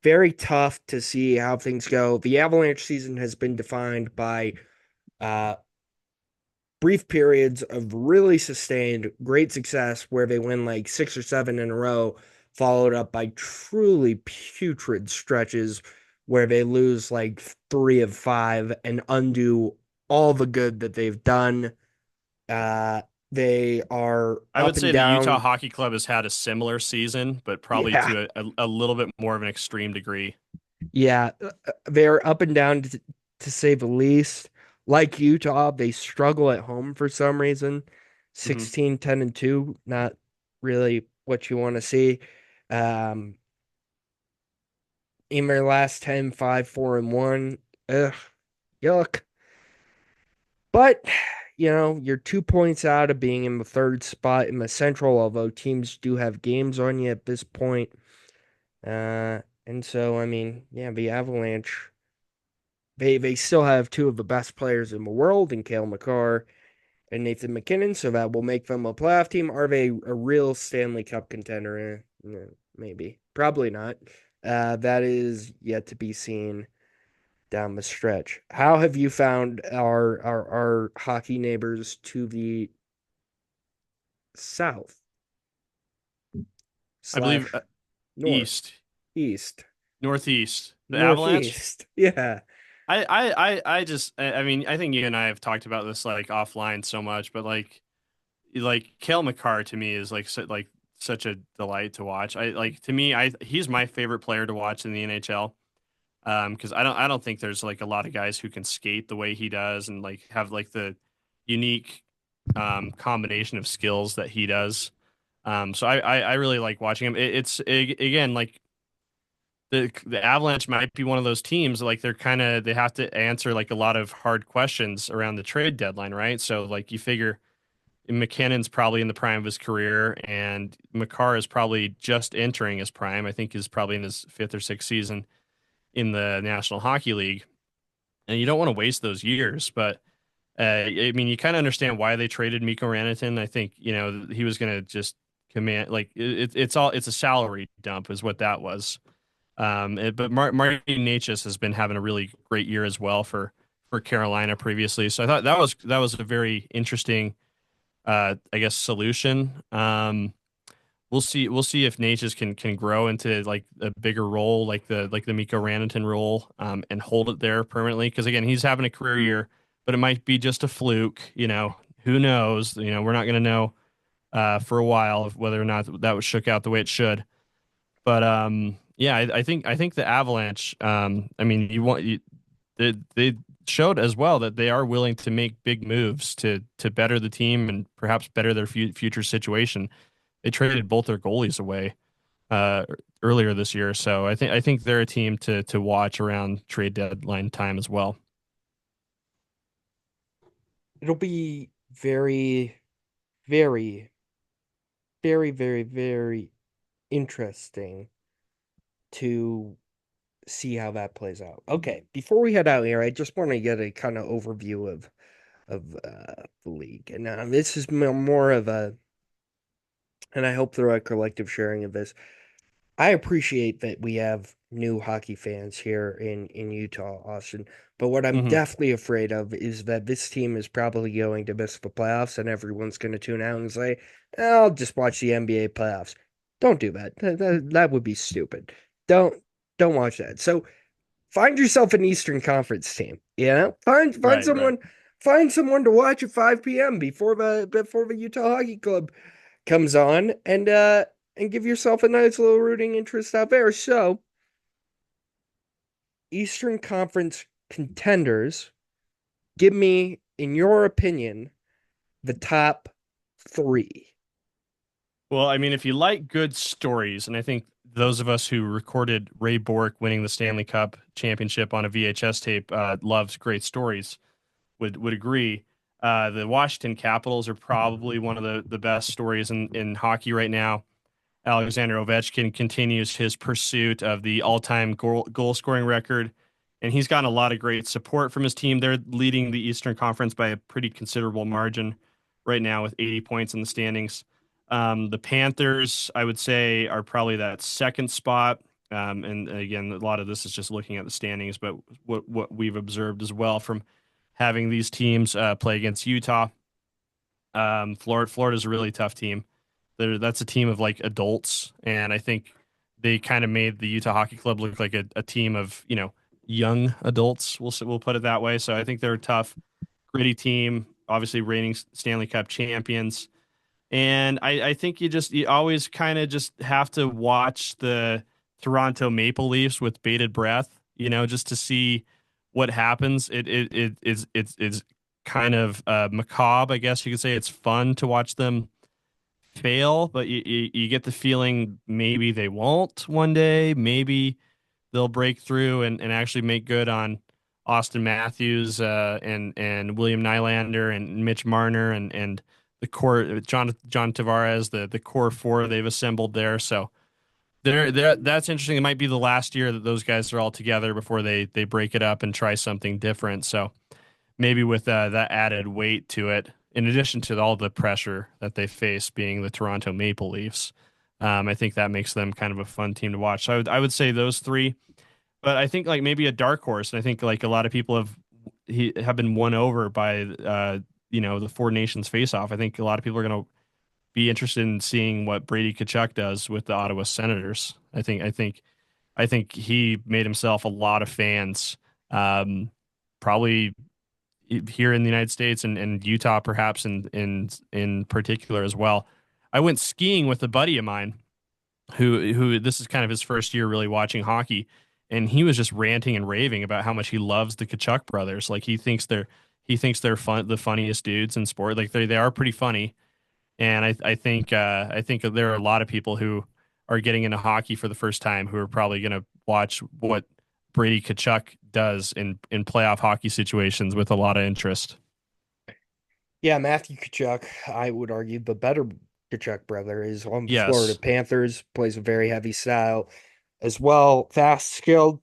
Very tough to see how things go. The Avalanche season has been defined by uh, brief periods of really sustained great success where they win like six or seven in a row, followed up by truly putrid stretches where they lose like three of five and undo all the good that they've done. Uh, they are I up would and say the Utah down. Hockey Club has had a similar season, but probably Yeah, to a little bit more of an extreme degree. yeah, they're up and down to say the least. Like Utah, they struggle at home for some reason. Hmm 16, 10, and 2, not really what you want to see. Um, in their last 10, 5, 4, and 1. Ugh, yuck. But, you're 2 points out of being in the third spot in the Central, although teams do have games on you at this point. And so, I mean, yeah, the Avalanche. They still have two of the best players in the world in Cale Makar and Nathan McKinnon, so that will make them a playoff team. Are they a real Stanley Cup contender? Maybe. Probably not. That is yet to be seen down the stretch. How have you found our hockey neighbors to the south I believe slash north, East, east, Northeast, the Avalanche. northeast? Yeah. I mean, I think you and I have talked about this like offline so much, but like Cale Makar to me is like such a delight to watch. I like to me, he's my favorite player to watch in the NHL. Because I don't think there's like a lot of guys who can skate the way he does and like have like the unique combination of skills that he does. So I really like watching him. Again like the Avalanche might be one of those teams like they have to answer like a lot of hard questions around the trade deadline, right? So like you figure McKinnon's probably in the prime of his career and Makar is probably just entering his prime. I think he's probably in his fifth or sixth season in the National Hockey League, and you don't want to waste those years. But I mean, you kind of understand why they traded Mikko Rantanen. I think he was going to just command like it's a salary dump is what that was. But Martin Necas has been having a really great year as well for Carolina previously. So I thought that was a very interesting, I guess, solution. We'll see if Natchez can grow into like a bigger role, like the Mikko Rantanen role, and hold it there permanently. Because again, he's having a career year, but it might be just a fluke. Who knows? We're not going to know for a while, of whether or not that was shook out the way it should. But yeah, I think the Avalanche. I mean, they showed as well that they are willing to make big moves to better the team and perhaps better their future situation. They traded both their goalies away uh, earlier this year, so I think they're a team to watch around trade deadline time as well. It'll be very, very, very, very, very interesting to see how that plays out. Okay, before we head out here, I just want to get a kind of overview of the league, and this is more of a, and I hope through a collective sharing of this. I appreciate that we have new hockey fans here in Utah, Austin. But what I'm Hmm. definitely afraid of is that this team is probably going to miss the playoffs, and everyone's going to tune out and say, "I'll just watch the NBA playoffs." Don't do that. That would be stupid. Don't don't watch that. So find yourself an Eastern Conference team. You know, Right, right. find someone to watch at 5 p.m. before the Utah Hockey Club comes on, and give yourself a nice little rooting interest out there. So, Eastern Conference contenders, give me, in your opinion, the top three. Well, I mean, if you like good stories, and I think those of us who recorded Ray Bork winning the Stanley Cup championship on a VHS tape loves great stories, would agree. The Washington Capitals are probably one of the best stories in hockey right now. Alexander Ovechkin continues his pursuit of the all-time goal scoring record, and he's gotten a lot of great support from his team. They're leading the Eastern Conference by a pretty considerable margin right now with 80 points in the standings. The Panthers, I would say, are probably that second spot. And again, a lot of this is just looking at the standings, but what we've observed as well from having these teams play against Utah. Florida's a really tough team. That's a team of like adults, and I think they kind of made the Utah Hockey Club look like a team of young adults. We'll put it that way. So I think they're a tough, gritty team. Obviously, reigning Stanley Cup champions, and I think you always kind of just have to watch the Toronto Maple Leafs with bated breath, just to see what happens. It's kind of macabre, I guess you could say. It's fun to watch them fail, but you get the feeling maybe they won't one day. Maybe they'll break through and actually make good on Austin Matthews and William Nylander and Mitch Marner and the core John Tavares, the core four they've assembled there. So that's interesting. It might be the last year that those guys are all together before they break it up and try something different. So maybe with that added weight to it, in addition to all the pressure that they face being the Toronto Maple Leafs, I think that makes them kind of a fun team to watch. So I would say those three, but I think like maybe a dark horse, and I think like a lot of people have been won over by the Four Nations face-off. I think a lot of people are going to be interested in seeing what Brady Tkachuk does with the Ottawa Senators. I think he made himself a lot of fans. Probably here in the United States and Utah, perhaps in particular as well. I went skiing with a buddy of mine who this is kind of his first year really watching hockey, and he was just ranting and raving about how much he loves the Kachuk brothers. Like he thinks they're the funniest dudes in sport. Like they are pretty funny, and I think there are a lot of people who are getting into hockey for the first time who are probably going to watch what Brady Kachuk does in playoff hockey situations with a lot of interest. Yeah, Matthew Kachuk, I would argue the better Kachuk brother is on the Florida Yes. Panthers, plays a very heavy style as well, fast, skilled.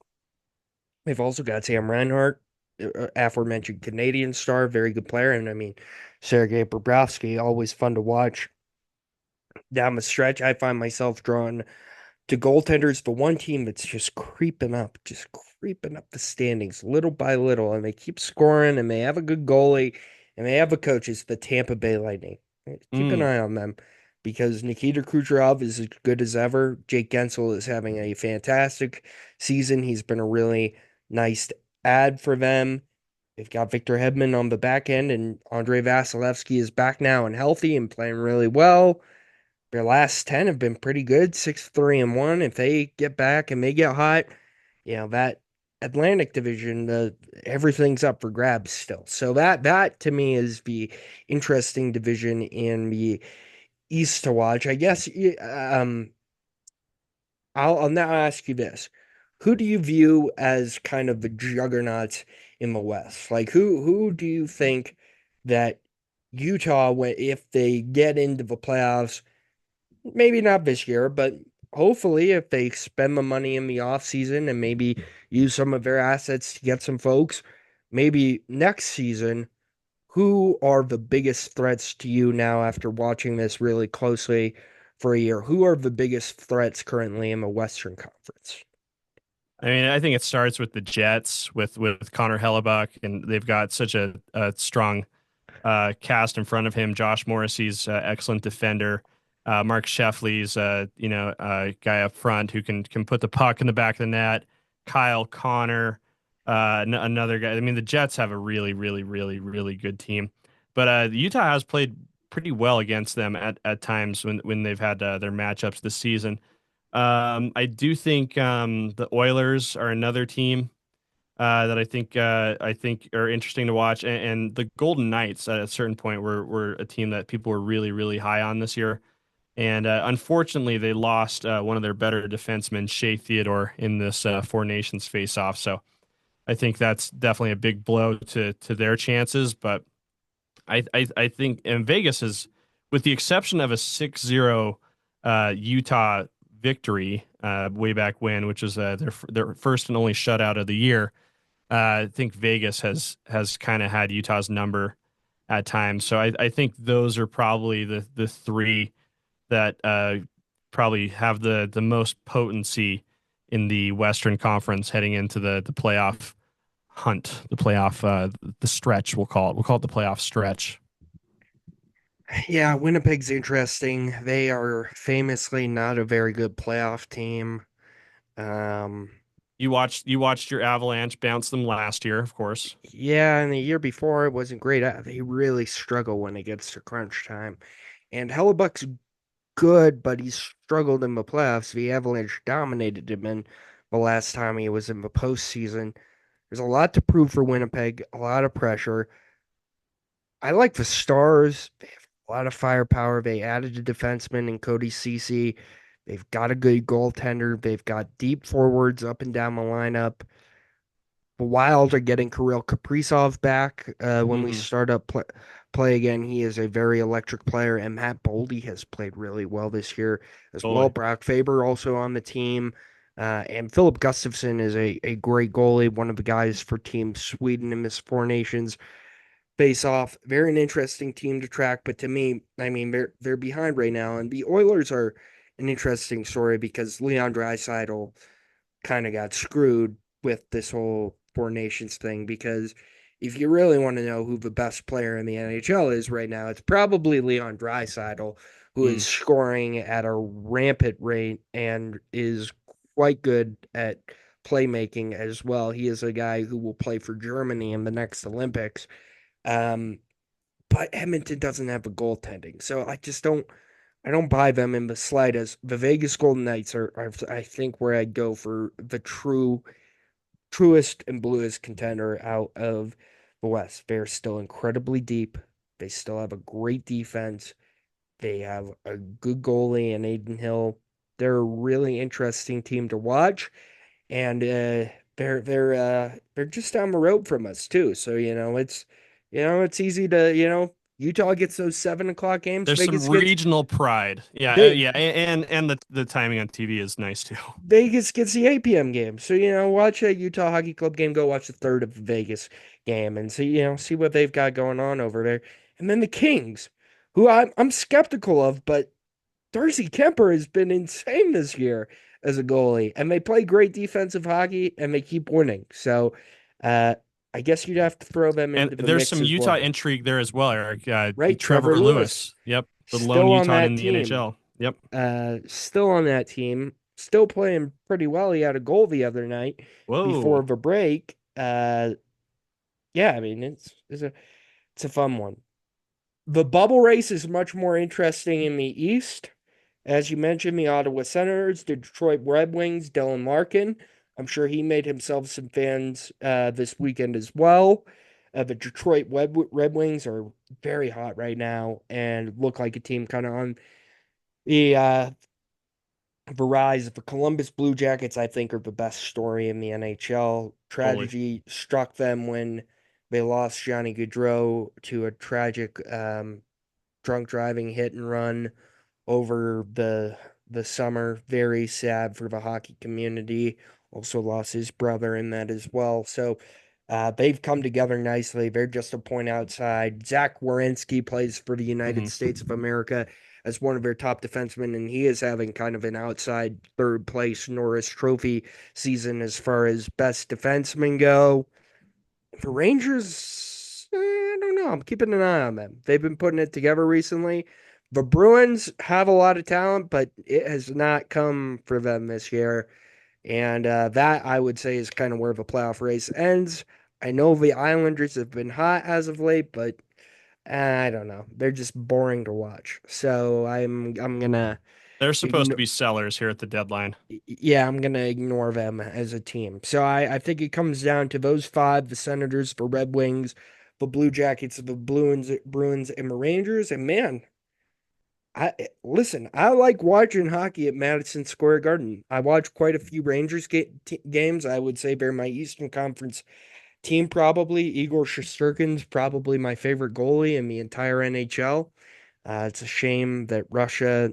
They've also got Sam Reinhart, aforementioned Canadian star, very good player. And I mean, Sergei Bobrovsky, always fun to watch down the stretch. I find myself drawn to goaltenders, the one team that's just creeping up the standings little by little, and they keep scoring, and they have a good goalie, and they have a coach. It's the Tampa Bay Lightning. Keep an Mm. eye on them because Nikita Kucherov is as good as ever. Jake Gensel is having a fantastic season. He's been a really nice add for them. They've got Victor Hedman on the back end, and Andrei Vasilevsky is back now and healthy and playing really well. Their last 10 have been pretty good, 6-3-1. If they get back and they get hot, that Atlantic division, everything's up for grabs still. So that to me is the interesting division in the East to watch. I guess I'll now ask you this. Who do you view as kind of the juggernauts in the West? Like who do you think that Utah, if they get into the playoffs, maybe not this year, but hopefully if they spend the money in the offseason and maybe use some of their assets to get some folks, maybe next season, who are the biggest threats to you now after watching this really closely for a year? Who are the biggest threats currently in the Western Conference? I mean, I think it starts with the Jets with Connor Hellebuck, and they've got such a strong cast in front of him. Josh Morrissey's excellent defender. Mark Sheffley's guy up front who can put the puck in the back of the net. Kyle Connor, another guy. I mean, the Jets have a really, really, really, really good team, but Utah has played pretty well against them at times when they've had their matchups this season. I do think the Oilers are another team that I think are interesting to watch, and the Golden Knights at a certain point were a team that people were really really high on this year, and unfortunately they lost one of their better defensemen, Shea Theodore, in this Four Nations face-off. So I think that's definitely a big blow to their chances. But I think in Vegas is, with the exception of a 6-0 Utah victory way back when, which was their first and only shutout of the year. I think Vegas has kind of had Utah's number at times. So I think those are probably the three that probably have the most potency in the Western Conference heading into the playoff hunt, the playoff the stretch, we'll call it. We'll call it the playoff stretch. Yeah, Winnipeg's interesting. They are famously not a very good playoff team. Um, You watched your Avalanche bounce them last year, of course. yeah, and the year before it wasn't great. They really struggle when it gets to crunch time. And Hellebuck's good, but he's struggled in the playoffs. The Avalanche dominated him in the last time he was in the postseason. There's a lot to prove for Winnipeg, a lot of pressure. I like the Stars. They have a lot of firepower. They added a defenseman in Cody Ceci. They've got a good goaltender. They've got deep forwards up and down the lineup. The Wild are getting Kirill Kaprizov back when we Hmm. start up play again. He is a very electric player, and Matt Boldy has played really well this year as well. Totally. Brock Faber also on the team. And Philip Gustafsson is a great goalie, one of the guys for Team Sweden in this Four Nations face off. Very an interesting team to track, but to me, I mean, they're behind right now, and the Oilers are an interesting story because Leon Draisaitl kind of got screwed with this whole Four Nations thing. Because if you really want to know who the best player in the NHL is right now, it's probably Leon Draisaitl, who is Mm. scoring at a rampant rate and is quite good at playmaking as well. He is a guy who will play for Germany in the next Olympics. Um, but Edmonton doesn't have a goaltending, so I don't buy them in the slightest. The Vegas Golden Knights are I think where I'd go for the truest and bluest contender out of the West. They're still incredibly deep. They still have a great defense. They have a good goalie in Aiden Hill. They're a really interesting team to watch, and they're just down the road from us too. So it's easy to Utah gets those 7 o'clock games. There's some regional pride. Yeah, They yeah, and the timing on TV is nice too. Vegas gets the 8 p.m. game. So watch a Utah Hockey Club game. Go watch the third of the Vegas game and see what they've got going on over there. And then the Kings, who I'm skeptical of, but Darcy Kemper has been insane this year as a goalie, and they play great defensive hockey, and they keep winning. So, uh, I guess you'd have to throw them And into the there's mix some as Utah well, intrigue there as well, Eric. right? Trevor Trevor Lewis Lewis. Yep, the lone still on Utah that in the team, NHL. Yep. still on that team, still playing pretty well. He had a goal the other night before Whoa. the break. Yeah, I mean it's a fun one. The bubble race is much more interesting in the East. As you mentioned, the Ottawa Senators, the Detroit Red Wings, Dylan Larkin. I'm sure he made himself some fans this weekend as well. The Detroit Red Wings are very hot right now and look like a team kind of on the rise of the Columbus Blue Jackets. I think are the best story in the NHL. Totally. Tragedy struck them when they lost Johnny Gaudreau to a tragic drunk driving hit and run over the summer. Very sad for the hockey community. Also lost his brother in that as well. So they've come together nicely. They're just a point outside. Zach Werenski plays for the United Hmm. States of America as one of their top defensemen, and he is having kind of an outside third place Norris Trophy season as far as best defensemen go. The Rangers, I don't know. I'm keeping an eye on them. They've been putting it together recently. The Bruins have a lot of talent, but it has not come for them this year. And that I would say is kind of where the playoff race ends. I know the Islanders have been hot as of late, but I don't know. They're just boring to watch. So I'm gonna They're supposed to ignore. be sellers here at the deadline. Yeah, I'm gonna ignore them as a team. So I think it comes down to those five: the Senators, the Red Wings, the Blue Jackets, the Bruins, and the Rangers. And man, I listen. I like watching hockey at Madison Square Garden. I watch quite a few Rangers games. I would say they're my Eastern Conference team. Probably Igor Shesterkin's probably my favorite goalie in the entire NHL. It's a shame that Russia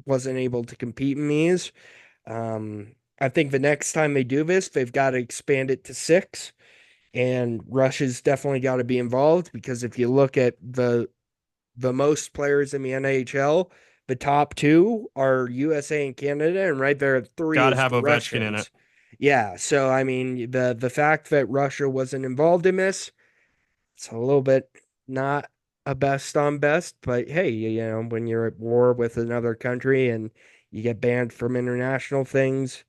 wasn't able to compete in these. I think the next time they do this, they've got to expand it to six, and Russia's definitely got to be involved because if you look at the most players in the NHL, the top two are USA and Canada, and right there at three Got to is have the Ovechkin in it. Russians. Yeah, so I mean the fact that Russia wasn't involved in this, it's a little bit not a best on best, but hey, you know, when you're at war with another country and you get banned from international things,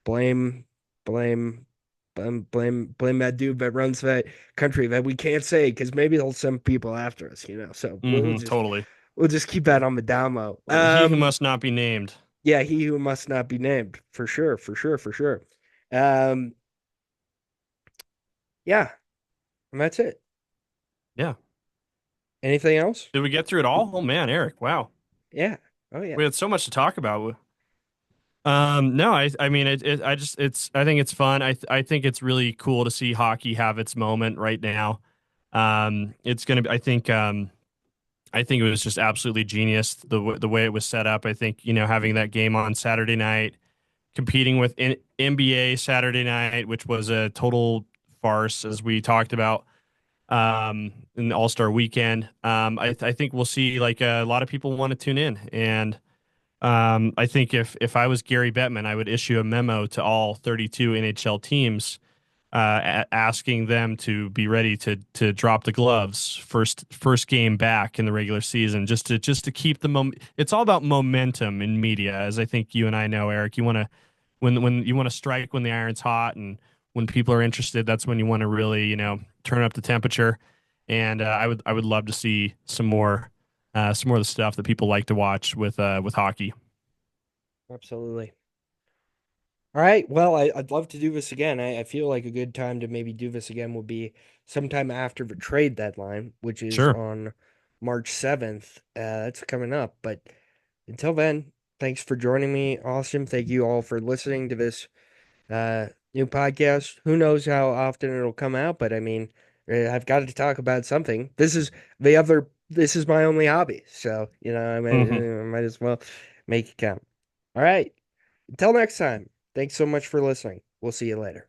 blame, blame, blame that dude that runs that country that we can't say because maybe they'll send people after us, you know. So Totally. we'll just keep that on the down low. He who must not be named. Yeah, he who must not be named, for sure, for sure, for sure. Um, yeah, and that's it. Yeah. Anything else? Did we get through it all? Oh man, Eric, wow. Yeah. Oh yeah. We had so much to talk about. No, I mean, I just, I think it's fun. I think it's really cool to see hockey have its moment right now. It's gonna be, I think it was just absolutely genius the way it was set up. I think, having that game on Saturday night, competing with NBA Saturday night, which was a total farce, as we talked about, in the All-Star weekend. I think we'll see like a lot of people want to tune in, and I think if I was Gary Bettman, I would issue a memo to all 32 NHL teams, asking them to be ready to drop the gloves first game back in the regular season, just to keep the It's all about momentum in media, as I think you and I know, Eric. You want to when you want to strike when the iron's hot, and when people are interested, that's when you want to really turn up the temperature. And I would love to see some more of the stuff that people like to watch with hockey. Absolutely. All right. Well, I'd love to do this again. I feel like a good time to maybe do this again would be sometime after the trade deadline, which is Sure. on March 7th. That's coming up. But until then, thanks for joining me, Austin. Thank you all for listening to this new podcast. Who knows how often it'll come out, but I mean, I've got to talk about something. This is my only hobby. So, you know, Hmm. I might as well make it count. All right. Until next time, thanks so much for listening. We'll see you later.